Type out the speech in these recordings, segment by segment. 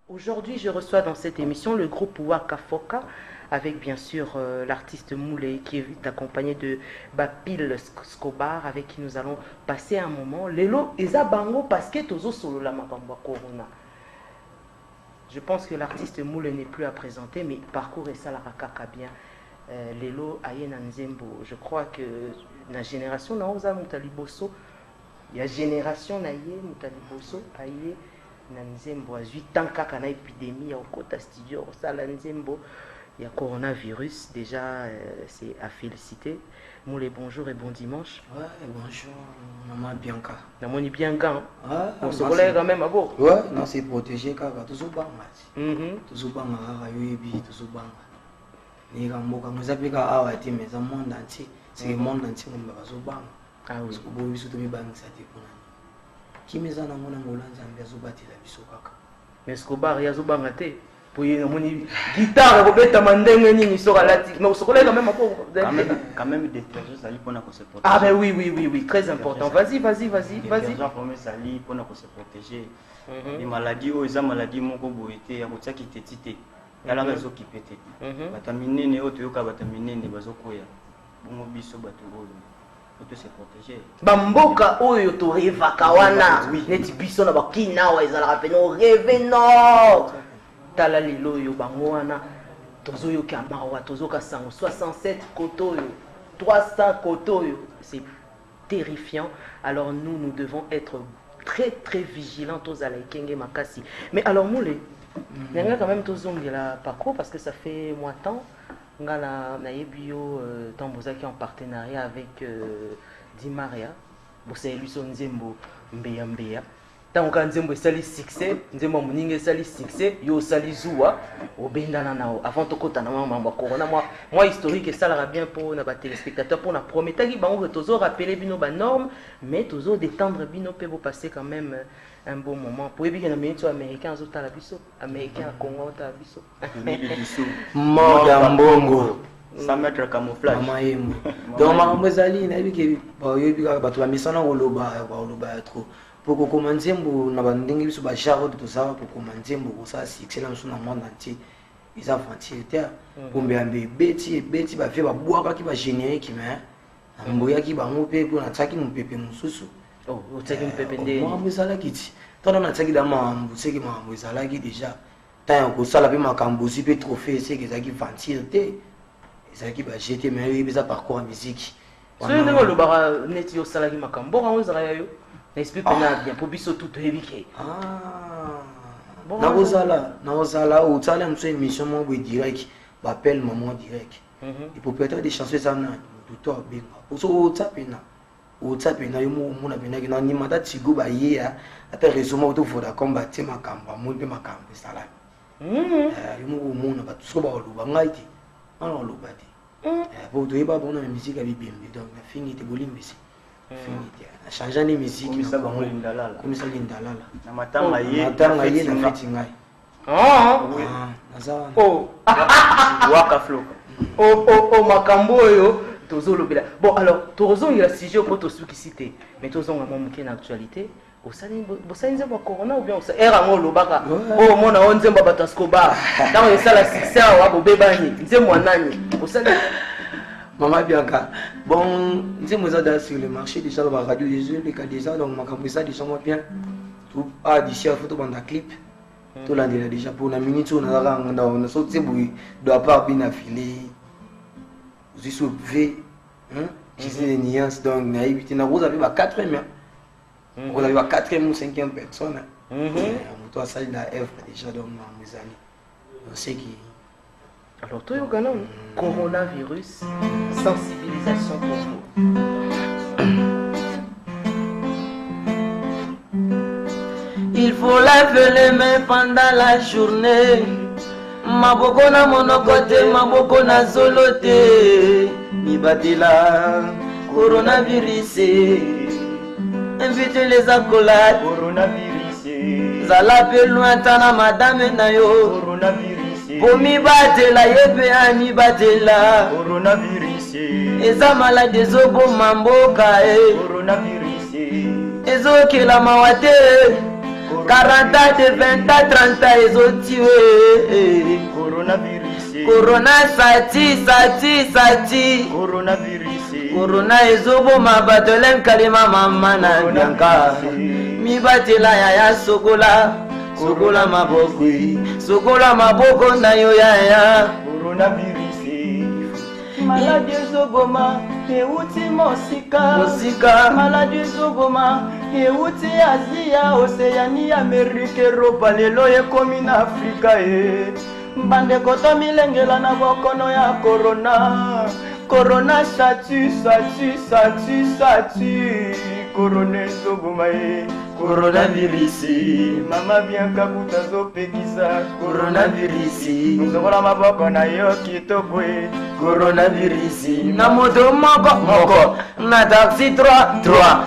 Aujourd'hui, je reçois dans cette émission le groupe Waka Foka avec bien sûr l'artiste Moulé qui est accompagné de Bapil Scobar avec qui nous allons passer un moment. Lelo Eza Bango parce que tozo solo la makamba corona. Je pense que l'artiste Moulé n'est plus à présenter, mais parcours et ça la rakaka bien. Lelo Aye Nzembo. Je crois que la génération na oza Moutaliboso, il y a génération na Aye Moutaliboso Aye Nzembo a 8 ans kaka na épidémie au Kota Studio au Sala Nzembo. Il y a coronavirus, déjà c'est à féliciter. Moulé, bonjour et bon dimanche. Ouais, bonjour, maman Bianca. Namoni Bianca. Ouais, on se relève quand même à beau. Ouais, non, c'est protégé car toujours bang. Toujours bang à Yobi, toujours bang. Les gens nous appellent à Awati, mais le monde entier, c'est le monde entier qui va se bang. Ah oui. Parce que vous avez tout mis bang ça dépend. Qui me zana ngona ngolanda zambia zo batela biso kaka. Mais Scobar ya zo bangate. Pour y namoni guitare robeta mandenge nini sera lati. Mais on se relève quand même à beau. Quand même des terroristes ali pour se protéger. Ah ben oui, très important. Vas-y. Gens formés sali pour se protéger. Les maladies aux maladies moko boité ya kotia kitete. Yala réseau qui pété. Bataminene otoyoka bataminene bazokoya. Bongo biso baturo. Pour se protéger. Bamboka oyo to revaka wana. Neti biso na bakina wa ezala pe no reve no. Tala lilo yo bango wana. Tozo yo kamawa tozo ka 67 koto yo. 300 koto yo. C'est terrifiant. Alors nous devons être très vigilants aux alaikenge makasi. Mais alors Moulé, il y a quand même tozongela parcours parce que ça fait mois temps. Ngala na yebio Tambozaki en partenariat avec Dimaria. Bon c'est lui son Nzembo Mbeya. Tant que Nzembo sali succès, Nzembo muninge sali succès, yo sali zuwa obendana nao. Avant tokota na mama corona moi historique ça la bien pour na ba téléspectateurs pour na prometaki bango tozo rappeler bino ba normes mais tozo détendre bino pe vous passer quand même un bon moment. Pour bien les médias américains aux autres américains à Congo à biso. Mbongo. Sans mettre camouflage. Mamayemo. Donc mamozali na biki ba yobi ka batu ba misana oloba trop. Pour commencer mbo na bandenge biso ba charo de ça pour commencer mbo ça c'est là sur le monde entier. Ils ont fanti terre pour mbembe beti ba fait ba boaka ki ba générer ki mais mboya ki ba ngope pour na tsaki mpepe mususu. Oh, au tsaki mpepe ndé. Moi mzala kiti. Tona na tsaki da mambo seki mambo ezala ki déjà. Tant ko sala pe makambo si pe trophée c'est que ça qui fanti te. Ça qui va jeter mais il ça parcours en musique. Ce n'est pas le bara net yo sala ki makambo on zala yo. N'explique pas bien pour biso tout éviter. Ah. Na ozala ou tsala mso émission mo direct, appelle maman direct. Et propriétaire des chansons ça na tout benga. Oso tsapena. O tsapena yo mo na bena ki na ni mata tigo ba ye ya. Ata réseau mo to foda combattre makamba, mo pe makamba sala. Yo mo na ba so ba oluba ngaiti. Ana oluba ti. Pour to yeba bona musique abi bembe donc na fini te bolimbe si. Changer les musiques comme ça bango lindalala na matanga ye na feti ngai naza waka flow makambo yo tozolobela. Bon alors tozongela sujet pour to suki cité mais tozonga momuke na actualité osali nzembo corona ou bien era ngo lobaka o mona o nzembo batascoba tant esala succès wa bobebani nzembo nani osali. Maman Bianca, bon, nous sommes sur le marché déjà dans la radio des yeux, les cas déjà, donc ma campagne déjà moi bien. Tout d'ici à photo dans un clip. Tout là déjà pour la minute on a sauté bruit doit pas bien affilé. Je suis V je sais les nuances donc naïveté na vous avez 4e. Vous avez 4e ou 5e personne. Toi ça il a F déjà donc mes amis. On sait qui. Alors, toi, coronavirus, sensibilisation pour vous. Il faut laver les mains pendant la journée. Maboko na monokote, maboko na zolote. Mibatila, coronavirus. Invitez les accolades. Coronavirus. Zala pe lointain madame na yo. Coronavirus. Bomi batela yepe ani batela coronavirus. Eza malade zobo mamboka coronavirus. Ezokela mawate 40 de 20 à 30 ezotiwe corona sati corona ezoboma bato lenkalima mama na bianka mibatela yaya sokola maboko na yo yaya Maladie ezoboma euti mosika maladie ezoboma euti Asia Oceanie Amerique Europa lelo ekomi na Afrika bandeko tomilengela na bokono ya corona sati corona ezoboma coronavirus mama Bianca butazopekisa coronavirus nzokola maboko na yo kitoko coronavirus na moto moko na taxi 3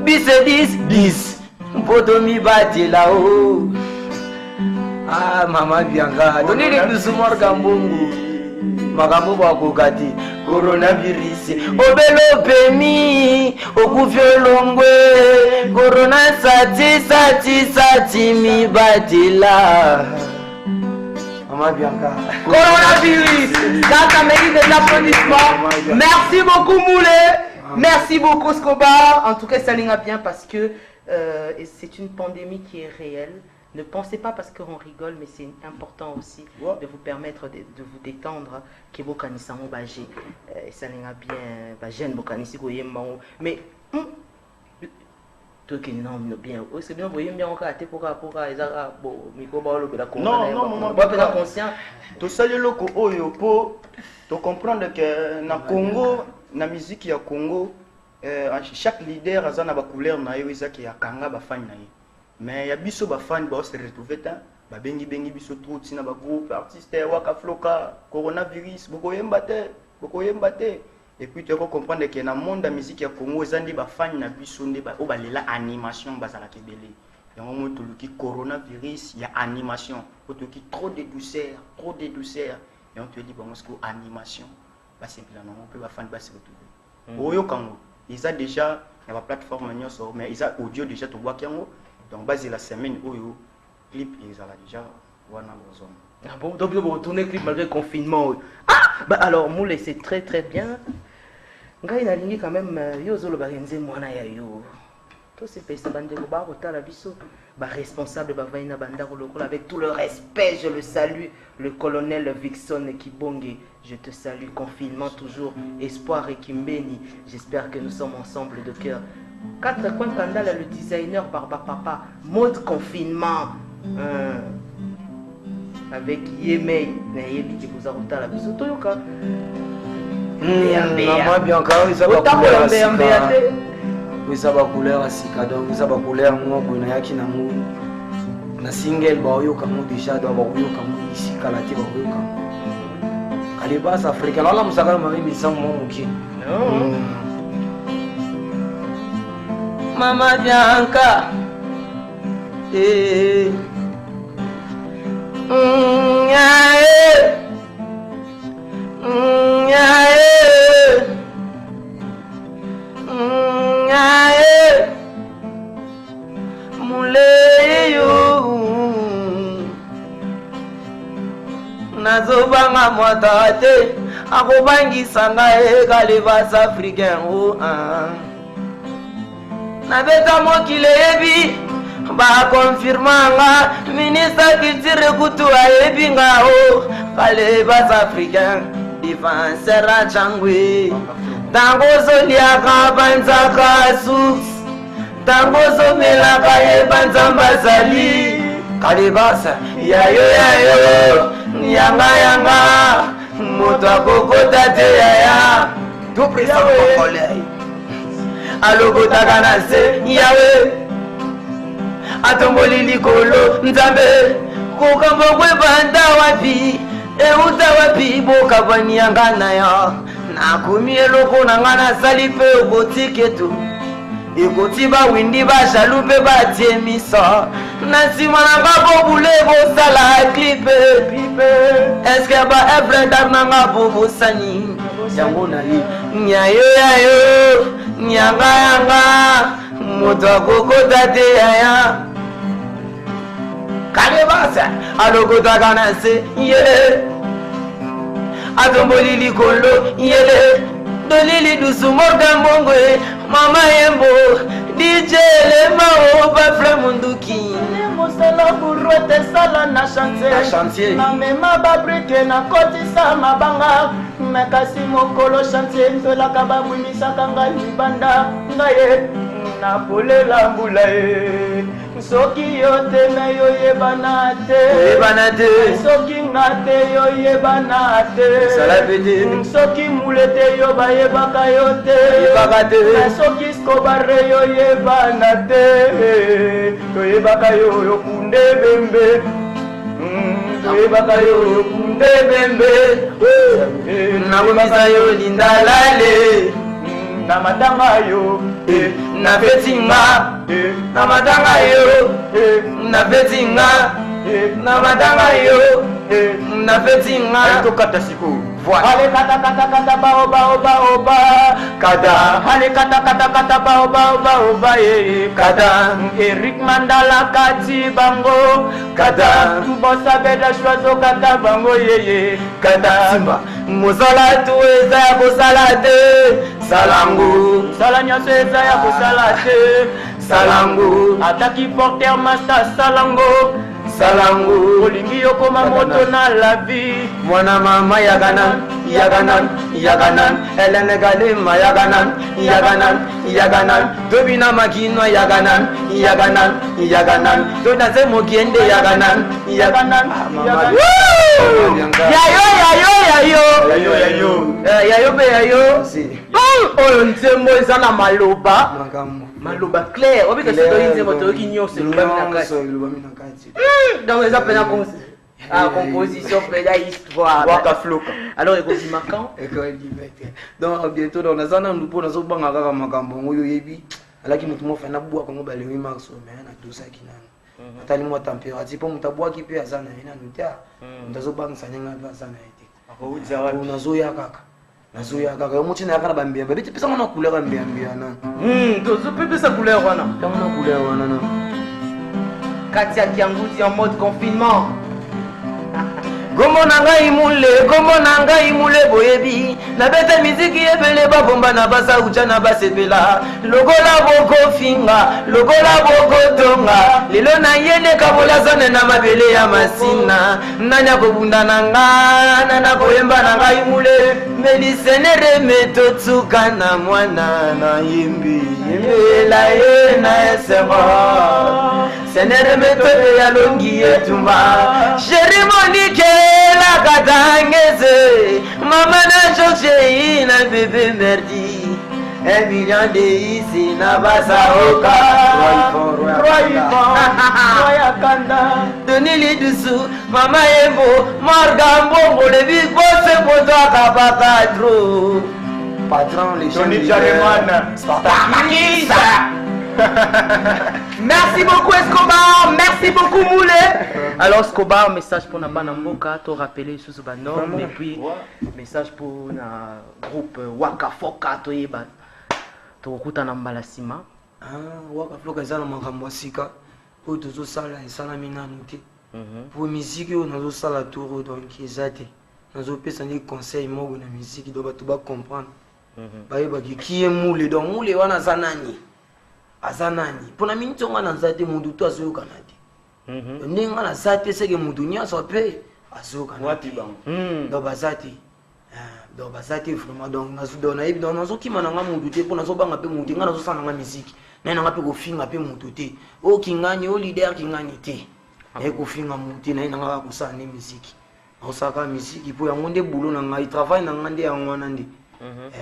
bis 10 mpoto mibatela o mama Bianca tonili dusumorga mbungu makambo bakokati coronavirus obelo pemi okufiolongwe corona sati mibatela Mama Bianca. Coronavirus. Ça mérite des applaudissements. Merci beaucoup Moulé. Merci beaucoup Scobar. En tout cas, ça l'ira bien parce que c'est une pandémie qui est réelle. Ne pensez pas parce qu'on rigole, mais c'est important aussi de vous permettre de vous détendre. Que vous connaissez mon bagé. Ça l'ira bien. Bagène vous connaissez mais toi qui non bien c'est bien voyez bien encore pour micro la non conscient to sali loko oyo po to comprendre que na Congo na musique ya Congo chaque leader a na ba couleur na yo ezaki ya kanga ba fan na ye mais ya biso ba fan ba se retrouver ta ba bengi biso trop tina ba groupe artiste waka floka coronavirus boko yemba te et puis tu vas comprendre que dans le monde de la musique ya Congo ezandi ba fan na biso nde ba obalela animation bazala kebele yango mo to luki coronavirus ya animation to luki trop de douceur et on te dit bon ce que animation ba simplement on peut ba fan ba se retrouver oyo kango ils a déjà na ba plateforme nyonso mais ils a audio déjà to bois kango donc base la semaine oyo clip ils a déjà wana bozone. Ah bon, donc vous retournez clip malgré le confinement. Bah alors Moulé c'est très bien. Ngai na lingi quand même yo zolo barenze mwana ya yo. To se pesa bande ko ba rota la biso ba responsable ba vaina banda ko lokola avec tout le respect je le salue le colonel Vixon Kibonge. Je te salue confinement toujours espoir et Kimbeni. J'espère que nous sommes ensemble de cœur. 4 coins Kandala le designer Barba Papa mode confinement. Avec Yemei na yebi ki vous arota la biso to yoka. Mama Bianca ils ba couleur asika donc ils ba couleur ngoko na yaki na mu na single ba yoka mu déjà do ba yoka mu isika la ti ba yoka kalibas africain la musaka mari misamo muki Mama Bianca Muleyo nazobanga mwatate akobangisa kale bas africain nabeta mokile yebi ba confirmanga ministre culture kutu ayebi ngao kale bas africain défenseur a changwe tango zoliaka banzaka sus tango zomelaka ye banzambazali kale bas yayo yanga moto akokota te yaya tout président congolais alokotaka na se yawe atomboli likolo nzambe kokamba kwebanda wapi euta wapi bokabanianga na yo nakomi eloko na nga nasali mpe okotiketu ekoti bawindi bashalu mpe batie miso na nsima na nga bobule bosala klipe eske ba efredar na nga bobosani yango nali nyayo nyanga moto akokota te yaya Kalebasa alokota kana se yele atomboli likolo yele dolili dusu Morgan Bongwe mama yembo DJ Lema oba Flamunduki mosala buruete sala na chantier na mema babrike na kotisa mabanga mekasi mokolo chantier nzolaka babwimisaka ngai libanda ngaye na polela mbula ye soki yo te me yo yebana te soki nga te yo yebana te soki mule te yo bayebaka yo te soki skobare yo yebana te toyebaka yo yokunde bembe toyebaka yo yokunde bembe nakomisa yo lindalale na matanga yo na fetinga na matanga yo na fetinga na matanga yo na fetinga tokata siko voilà ale kata kata kata ba oba kada ale kata kata kata ba oba kada Eric Mandala kati bango kada bossa beda shwazo kata bango yeye kada simba mosala tu eza ya kosala te salangu sala nyonso eza ya kosala te salangu ataki porter master salango salangu olingi yokoma moto na la vie mwana mama yaganan elene galima yaganan tobina makinwa yaganan tonaze mokiende yaganan yayo pe yayo oyo nzembo eza na maloba clair obika sitoyi nzembo toyoki nyonso elobami na kati donc eza pena composition pena histoire waka floka alors ekobima quand donc bientôt donc naza nandu mpo nazobanga kaka makambo yango oyo oyebi alaki motu mo fana bwaka ngo balewi marso me nadosaki nano atali mwa température mpo moto abwaki mpe aza na ye nanu te moto azobangisa ndenge mpe aza na ye te nazoya kaka yo moti nayaka na bambiyamba bete pesanga na couleur ya mbiyambiya nanu tozopepesa couleur wana ntango na couleur wana nanu kati ya kianguti en mode confinement Gombo na ngai mule boyebi na bete miziki ebele babomba na basa ucha na basepela lokola boko finga lokola boko tonga lelo na yene kabola zone na mabele ya masina nanya kobunda na nga na koyemba na ngai mule melisenere metotsuka na mwana na yembi yembela ye na esero senere metobe ya longi etumba sheri monike la katangeze mama na choche na bébé merdi un million de ici na basaoka royakanda donili dusu mama yembo Morgan Bongwe le big boss poto akapaka tro patron les Tony Jalemana Merci beaucoup Escobar, merci beaucoup Moulé. Alors Escobar, message pour Nabana Mboka, te rappeler sous Banom, et puis message pour na groupe Waka Foka, to yeba, to kuta na Mbalasima. Waka Foka ezana makambo sika, po tozo sala esana minanu te. Pour musique on nazo sala tour donc ezate. Nazo pesa ni conseil moko na musique do bato ba comprendre. Ba yeba ki est Moulé donc Moulé wana zanani. Azanani pona minto ngana nzate mundu to azoyoka na te ndinga na zate seke mundu nyasa pe azoyoka na wati bango do bazate vraiment donc nazo na ibi donc nazo kimana nga mundu te pona zo banga pe mundu ngana zo sala nga musique na nga pe ko finga pe mundu te o kingani o leader kingani te e ko finga mundu na nga ko sala ni musique o saka musique po yango nde boulot na nga i travail na nga nde yango na nde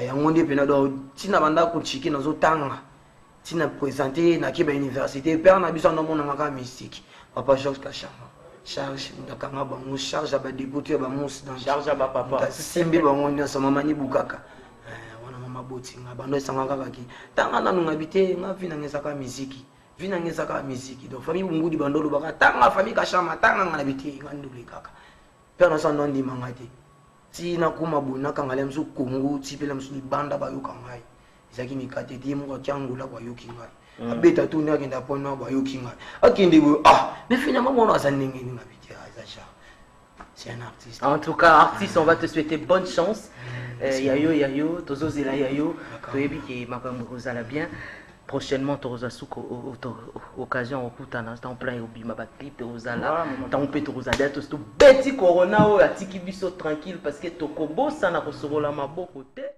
yango nde pena do tina banda ko chiki nazo tanga tina présenté na kiba université père na biso na mona ngaka mystique papa Georges Kachama charge ndakanga bango charge ba député ba mons dans charge ba papa simbi bango nyonso mama ni bukaka wana mama boti nga bando esanga kaka ki tanga na nunga bité nga vina ngesaka musique donc famille bungudi bandolo baka tanga famille Kachama tanga nga na bité nga ndule kaka père na sa ndondi mangate ti na kuma bona kangale msu kungu ti pela msu banda ba yokangai izaki mikate di mo kyangula kwa yoki ngai abeta tourne akenda pona ba yokinga akende bo mais finalement mon aza ndenge nga bitia aza c'est un artiste. En tout cas, artiste, on va te souhaiter bonne chance. Yayo, Tozo Zela Yayo, Toyebi qui Makambo Rosala bien. Prochainement, Toza Souk, occasion, au Koutana, en plein Yobi, ma clip, Rosala, t'en peux Rosala, tout petit Corona, Atiki Biso tranquille, parce que Tokobo, ça n'a pas ce rôle à ma beau côté.